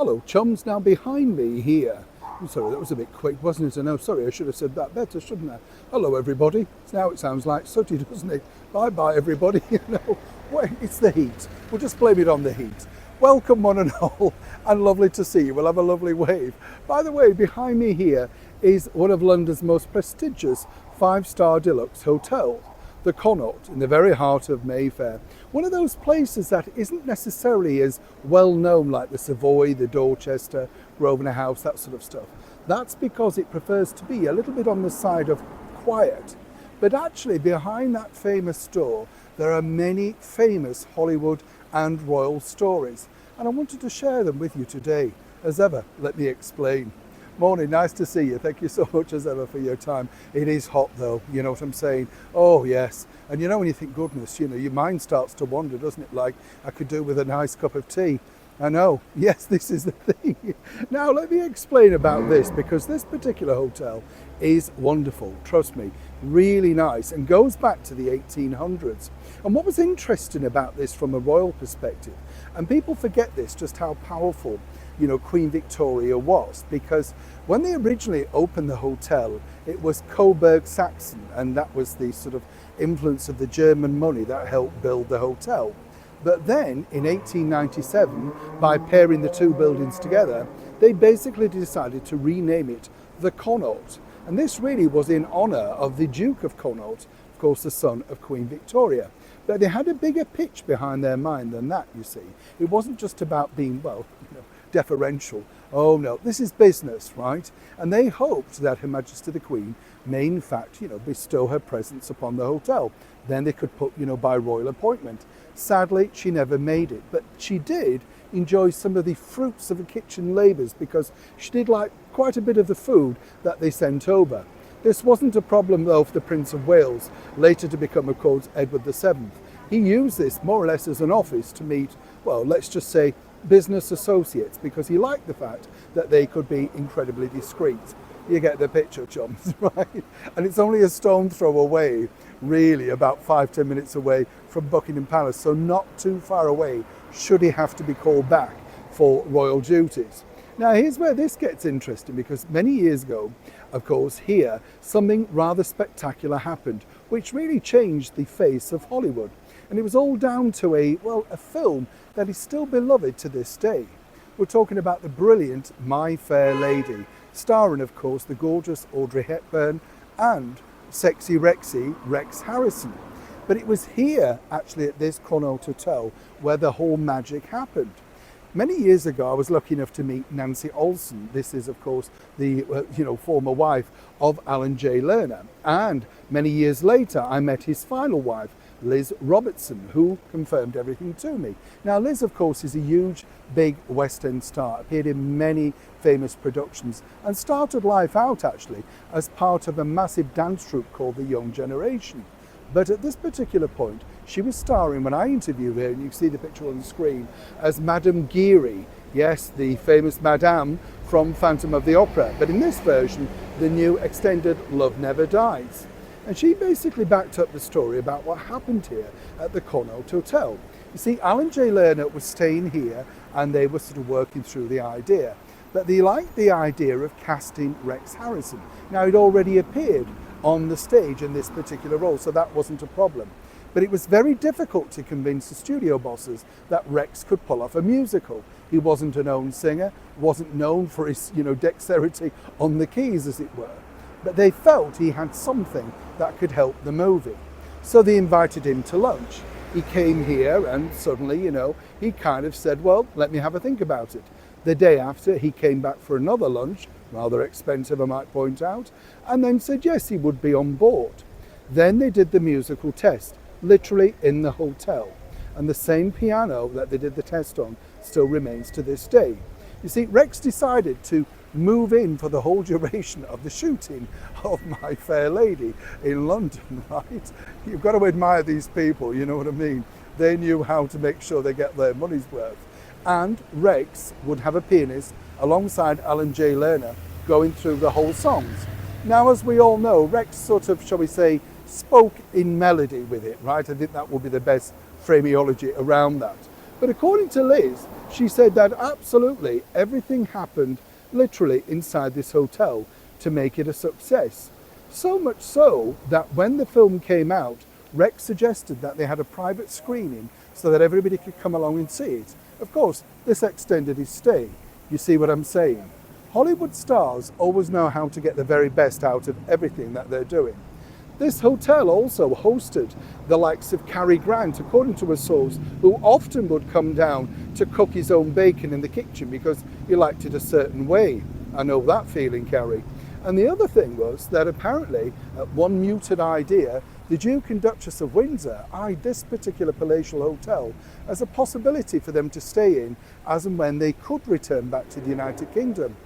Hello chums, now behind me here. I'm sorry, that was a bit quick, wasn't it? I know, sorry, I should have said that better, shouldn't I? Hello everybody. Now it sounds like sooty, doesn't it? Bye bye everybody. Wait, it's the heat. We'll just blame it on the heat. Welcome one and all, and lovely to see you. We'll have a lovely wave. By the way, behind me here is one of London's most prestigious 5-star deluxe hotels, the Connaught, in the very heart of Mayfair. One of those places that isn't necessarily as well known like the Savoy, the Dorchester, Grosvenor House, that sort of stuff. That's because it prefers to be a little bit on the side of quiet. But actually behind that famous door, there are many famous Hollywood and royal stories. And I wanted to share them with you today. As ever, let me explain. Morning, nice to see you. Thank you so much as ever for your time. It is hot though, you know what I'm saying? Oh yes. And you know when you think, goodness, your mind starts to wander, doesn't it? Like, I could do with a nice cup of tea. I know, yes, this is the thing. Now let me explain about this, because this particular hotel is wonderful, trust me, really nice, and goes back to the 1800s. And what was interesting about this from a royal perspective, and people forget this, just how powerful Queen Victoria was, because when they originally opened the hotel, it was Coburg Saxon, and that was the sort of influence of the German money that helped build the hotel. But then in 1897, by pairing the two buildings together, they basically decided to rename it the Connaught. And this really was in honour of the Duke of Connaught, of course the son of Queen Victoria. But they had a bigger pitch behind their mind than that, you see. It wasn't just about being, deferential. Oh no, this is business, right? And they hoped that Her Majesty the Queen may in fact, bestow her presence upon the hotel. Then they could put, by royal appointment. Sadly, she never made it, but she did enjoy some of the fruits of the kitchen labours, because she did like quite a bit of the food that they sent over. This wasn't a problem though for the Prince of Wales, later to become, of course, Edward VII. He used this more or less as an office to meet, well, let's just say, business associates, because he liked the fact that they could be incredibly discreet. You get the picture, chums, right? And it's only a stone throw away, really, about 5-10 minutes away from Buckingham Palace, so not too far away should he have to be called back for royal duties. Now here's where this gets interesting, because many years ago, of course, here, something rather spectacular happened, which really changed the face of Hollywood. And it was all down to a film that is still beloved to this day. We're talking about the brilliant My Fair Lady, starring, of course, the gorgeous Audrey Hepburn and sexy Rexy, Rex Harrison. But it was here, actually, at this Connaught Hotel, where the whole magic happened. Many years ago, I was lucky enough to meet Nancy Olson. This is, of course, the former wife of Alan J. Lerner. And many years later, I met his final wife, Liz Robertson, who confirmed everything to me. Now, Liz, of course, is a huge, big West End star, appeared in many famous productions, and started life out, actually, as part of a massive dance troupe called The Young Generation. But at this particular point, she was starring, when I interviewed her, and you can see the picture on the screen, as Madame Geary. Yes, the famous Madame from Phantom of the Opera. But in this version, the new extended Love Never Dies. And she basically backed up the story about what happened here at the Connaught Hotel. You see, Alan J. Lerner was staying here, and they were sort of working through the idea. But they liked the idea of casting Rex Harrison. Now, he'd already appeared on the stage in this particular role, so that wasn't a problem. But it was very difficult to convince the studio bosses that Rex could pull off a musical. He wasn't a known singer, wasn't known for his, dexterity on the keys, as it were. But they felt he had something that could help the movie. So they invited him to lunch. He came here and suddenly, he kind of said, well, let me have a think about it. The day after, he came back for another lunch, rather expensive, I might point out, and then said yes, he would be on board. Then they did the musical test, literally in the hotel. And the same piano that they did the test on still remains to this day. You see, Rex decided to move in for the whole duration of the shooting of My Fair Lady in London, right? You've got to admire these people, you know what I mean? They knew how to make sure they get their money's worth. And Rex would have a pianist alongside Alan J. Lerner going through the whole songs. Now, as we all know, Rex sort of, shall we say, spoke in melody with it, right? I think that would be the best phraseology around that. But according to Liz, She said that absolutely everything happened literally inside this hotel to make it a success. So much so that when the film came out, Rex suggested that they had a private screening so that everybody could come along and see it. Of course, this extended his stay. You see what I'm saying? Hollywood stars always know how to get the very best out of everything that they're doing. This hotel also hosted the likes of Cary Grant, according to a source, who often would come down to cook his own bacon in the kitchen because he liked it a certain way. I know that feeling, Cary. And the other thing was that apparently, at one muted idea, the Duke and Duchess of Windsor eyed this particular palatial hotel as a possibility for them to stay in as and when they could return back to the United Kingdom.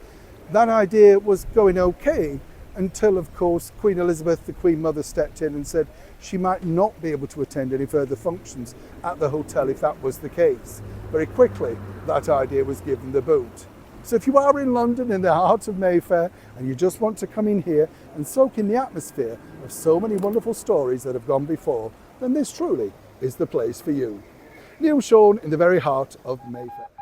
That idea was going okay until, of course, Queen Elizabeth, the Queen Mother, stepped in and said she might not be able to attend any further functions at the hotel if that was the case. Very quickly, that idea was given the boot. So if you are in London, in the heart of Mayfair, and you just want to come in here and soak in the atmosphere of so many wonderful stories that have gone before, then this truly is the place for you. Neil Sean in the very heart of Mayfair.